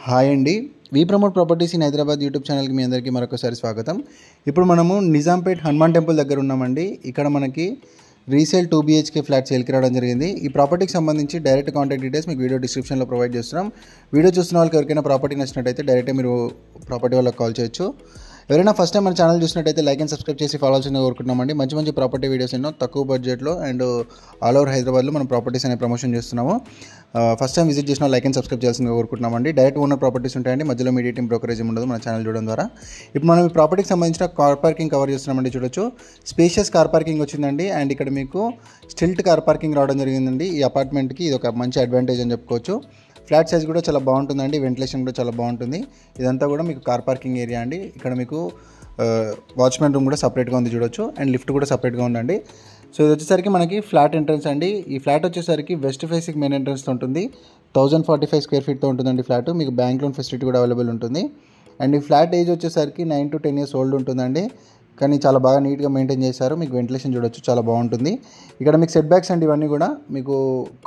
Hi అండి. We promote properties in Hyderabad YouTube ఛానల్కి మీ అందరికీ మరొకసారి స్వాగతం. ఇప్పుడు మనము నిజాంపేట్ హనుమాన్ టెంపుల్ దగ్గర ఉన్నామండి. ఇక్కడ మనకి రీసేల్ 2 BHK ఫ్లాట్ సేల్కి రావడం జరిగింది. ఈ ప్రాపర్టీకి సంబంధించి డైరెక్ట్ కాంటాక్ట్ డీటెయిల్స్ మీకు వీడియో డిస్క్రిప్షన్లో ప్రొవైడ్ చేస్తున్నాం. వీడియో చూస్తున్న వాళ్ళకి ఎవరికైనా ప్రాపర్టీ నచ్చినట్టయితే డైరెక్ట్గా మీరు ప్రాపర్టీ వాళ్ళకి కాల్ చేయొచ్చు. ఎవరైనా ఫస్ట్ టైం మన ఛానల్ చూసినట్టయితే లైక్ అండ్ సబ్స్క్రైబ్ చేసి ఫాలో చేయాలని కోరుకుంటున్నామండి. మంచి మంచి ప్రాపర్టీ వీడియోస్ ఎన్నో తక్కువ బడ్జెట్లో అండ్ ఆల్ ఓవర్ హైదరాబాద్లో మనం ప్రాపర్టీస్ అనే ప్రమోషన్ చేస్తున్నాము. ఫస్ట్ టైం విజిట్ చేసిన లైక్ అండ్ సబ్స్క్రైబ్ చేయాల్సిందిగా కోరుకుంటున్నామండి. డైరెక్ట్ ఓనర్ ప్రాపర్టీస్ ఉంటాయండి, మధ్యలో మీడియేటింగ్ బ్రోకరేజ్ ఉండదు మన ఛానల్ చూడడం ద్వారా. ఇప్పుడు మనం ఈ ప్రాపర్టీకి సంబంధించిన కార్ పార్కింగ్ కవర్ చేస్తున్నామండి. చూడొచ్చు, స్పేషియస్ కార్ పార్కింగ్ వచ్చిందండి. అండ్ ఇక్కడ మీకు స్టిల్ట్ కార్ పార్కింగ్ రావడం జరిగిందండి. ఈ అపార్ట్మెంట్కి ఇది ఒక మంచి అడ్వాంటేజ్ అని చెప్పుకోవచ్చు. ఫ్లాట్ సైజ్ కూడా చాలా బాగుంటుందండి, వెంటిలేషన్ కూడా చాలా బాగుంటుంది. ఇదంతా కూడా మీకు కార్ పార్కింగ్ ఏరియా అండి. ఇక్కడ మీకు వాచ్మెన్ రూమ్ కూడా సపరేట్గా ఉంది చూడొచ్చు, అండ్ లిఫ్ట్ కూడా సపరేట్గా ఉందండి. సో ఇది వచ్చేసరికి మనకి ఫ్లాట్ ఎంట్రన్స్ అండి. ఈ ఫ్లాట్ వచ్చేసరికి వెస్ట్ ఫేసింగ్ మెయిన్ ఎంట్రన్స్తో ఉంటుంది. 1045 స్క్వేర్ ఫీట్తో ఉంటుందండి ఫ్లాట్. మీకు బ్యాంక్ లోన్ ఫెసిలిటీ కూడా అవైలబుల్ ఉంటుంది. అండ్ ఈ ఫ్లాట్ ఏజ్ వచ్చేసరికి 9 to 10 years ఓల్డ్ ఉంటుందండి. కానీ చాలా బాగా నీట్గా మెయింటైన్ చేశారు. మీకు వెంటిలేషన్ చూడొచ్చు, చాలా బాగుంటుంది. ఇక్కడ మీకు సెట్ బ్యాక్స్ అండి, ఇవన్నీ కూడా మీకు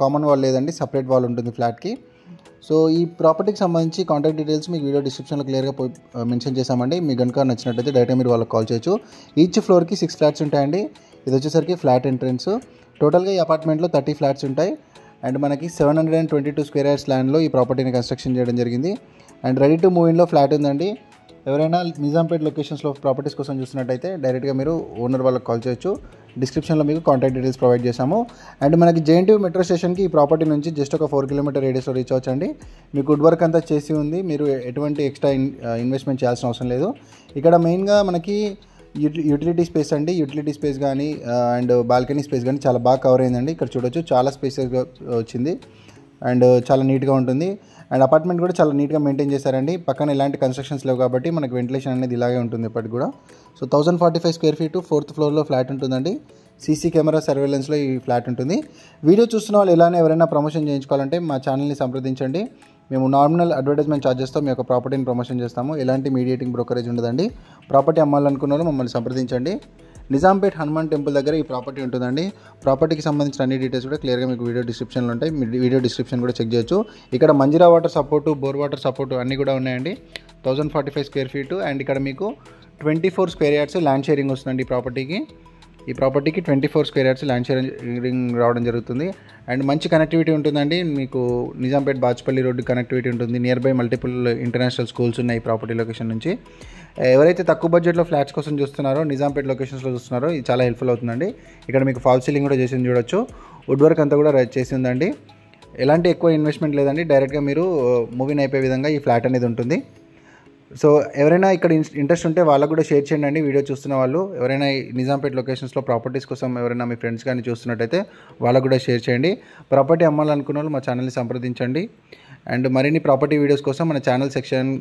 కామన్ వాల్ లేదండి, సపరేట్ వాల్ ఉంటుంది ఫ్లాట్కి. సో ఈ ప్రాపర్టీకి సంబంధించి కాంటాక్ట్ డీటెయిల్స్ మీకు వీడియో డిస్క్రిప్షన్లో క్లియర్గా మెన్షన్ చేశామండి. మీకు కనుక నచ్చినట్టయితే డైరెక్ట్గా మీరు వాళ్ళకి కాల్ చేయొచ్చు. ఈచ్ ఫ్లోర్కి 6 ఫ్లాట్స్ ఉంటాయండి. ఇది వచ్చేసరికి ఫ్లాట్ ఎంట్రన్స్. టోటల్గా ఈ అపార్ట్మెంట్లో 30 ఫ్లాట్స్ ఉంటాయి. అండ్ మనకి 722 స్క్వేర్ యార్డ్స్ ల్యాండ్లో ఈ ప్రాపర్టీని కన్స్ట్రక్షన్ చేయడం జరిగింది. అండ్ రెడీ టు మూవ్ ఇన్లో ఫ్లాట్ ఉందండి. ఎవరైనా నిజాంపేట్ లొకేషన్స్లో ప్రాపర్టీస్ కోసం చూసినట్టయితే డైరెక్ట్గా మీరు ఓనర్ వాళ్ళకి కాల్ చేయొచ్చు. డిస్క్రిప్షన్లో మీకు కాంటాక్ట్ డీటెయిల్స్ ప్రొవైడ్ చేశాము. అండ్ మనకి JNTU మెట్రో స్టేషన్కి ఈ ప్రాపర్టీ నుంచి జస్ట్ ఒక 4 km రేడియస్లో రీచ్ అవ్వచ్చండి. మీకు వుడ్ వర్క్ అంతా చేసి ఉంది. మీరు ఎటువంటి ఎక్స్ట్రా ఇన్వెస్ట్మెంట్ చేయాల్సిన అవసరం లేదు. ఇక్కడ మెయిన్గా మనకి యూటిలిటీ స్పేస్ అండి. యూటిలిటీ స్పేస్ కానీ అండ్ బాల్కనీ స్పేస్ కానీ చాలా బాగా కవర్ అయిందండి. ఇక్కడ చూడొచ్చు, చాలా స్పేసెస్గా వచ్చింది అండ్ చాలా నీట్గా ఉంటుంది. అండ్ అపార్ట్మెంట్ కూడా చాలా నీట్గా మెయింటైన్ చేశారండి. పక్కన ఎలాంటి కన్స్ట్రక్షన్స్ లేవు కాబట్టి మనకి వెంటిలేషన్ అనేది ఇలాగే ఉంటుంది ఎప్పటికి కూడా. సో 1045 స్క్వేర్ ఫీట్ 4th ఫ్లోర్లో ఫ్లాట్ ఉంటుందండి. CC కెమెరా సర్వేలెన్స్లో ఈ ఫ్లాట్ ఉంటుంది. వీడియో చూస్తున్న వాళ్ళు ఇలానే ఎవరైనా ప్రమోషన్ చేయించుకోవాలంటే మా ఛానల్ని సంప్రదించండి. మేము నార్మల్ అడ్వర్టైజ్మెంట్ ఛార్జెస్తో మీ యొక్క ప్రాపర్టీని ప్రమోషన్ చేస్తాము. ఎలాంటి మీడియేటింగ్ బ్రోకరేజ్ ఉండదండి. ప్రాపర్టీ అమ్మాలనుకున్న వాళ్ళు మమ్మల్ని సంప్రదించండి. నిజాంపేట్ హనుమాన్ టెంపుల్ దగ్గర ఈ ప్రాపర్టీ ఉంటుందండి. ప్రాపర్టీకి సంబంధించిన అన్ని డీటెయిల్స్ కూడా క్లియర్గా మీకు వీడియో డిస్క్రిప్షన్లో ఉంటాయి. మీ వీడియో డిస్క్రిప్షన్ కూడా చెక్ చేయొచ్చు. ఇక్కడ Manjira water support, bore water support అన్నీ కూడా ఉన్నాయండి. 1045 స్క్వేర్ ఫీటు. అండ్ ఇక్కడ మీకు 24 స్క్వేర్ యార్డ్స్ ల్యాండ్ షేరింగ్ వస్తుందండి. ఈ ప్రాపర్టీకి 24 స్క్వేర్ యార్డ్స్ ల్యాండ్ షేరింగ్ రావడం జరుగుతుంది. అండ్ మంచి కనెక్టివిటీ ఉంటుందండి. మీకు నిజాంపేట్ బాచ్పల్లి రోడ్డు కనెక్టివిటీ ఉంటుంది. Near by multiple international schools ఉన్నాయి ఈ ప్రాపర్టీ లొకేషన్ నుంచి. ఎవరైతే తక్కువ బడ్జెట్లో ఫ్లాట్స్ కోసం చూస్తున్నారో, నిజాంపేట్ లొకేషన్స్లో చూస్తున్నారో, ఇది చాలా హెల్ప్ఫుల్ అవుతుందండి. ఇక్కడ మీకు ఫాల్ సీలింగ్ కూడా చేసింది చూడొచ్చు. వుడ్ వర్క్ అంతా కూడా చేసి ఉందండి. ఎలాంటి ఎక్కువ ఇన్వెస్ట్మెంట్ లేదండి. డైరెక్ట్గా మీరు మూవీని అయిపోయే విధంగా ఈ ఫ్లాట్ అనేది ఉంటుంది. సో ఎవరైనా ఇక్కడ ఇంట్రెస్ట్ ఉంటే వాళ్ళకు కూడా షేర్ చేయండి అండి. వీడియో చూస్తున్న వాళ్ళు ఎవరైనా నిజాంపేట్ లొకేషన్స్లో ప్రాపర్టీస్ కోసం ఎవరైనా మీ ఫ్రెండ్స్ కానీ చూస్తున్నట్టయితే వాళ్ళకు కూడా షేర్ చేయండి. ప్రాపర్టీ అమ్మాలనుకున్న వాళ్ళు మా ఛానల్ని సంప్రదించండి. అండ్ మరిన్ని ప్రాపర్టీ వీడియోస్ కోసం మన ఛానల్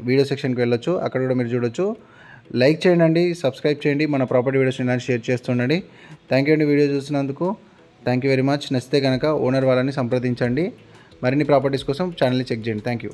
వీడియో సెక్షన్కి వెళ్ళొచ్చు. అక్కడ కూడా మీరు చూడొచ్చు. లైక్ చేయండి, సబ్స్క్రైబ్ చేయండి, మన ప్రాపర్టీ వీడియోస్ షేర్ చేస్తుండండి. థ్యాంక్ యూ అండి వీడియో చూసినందుకు. Thank you very much. నచ్చితే కనుక ఓనర్ వాళ్ళని సంప్రదించండి. మరిన్ని ప్రాపర్టీస్ కోసం ఛానల్ని చెక్ చేయండి. Thank you.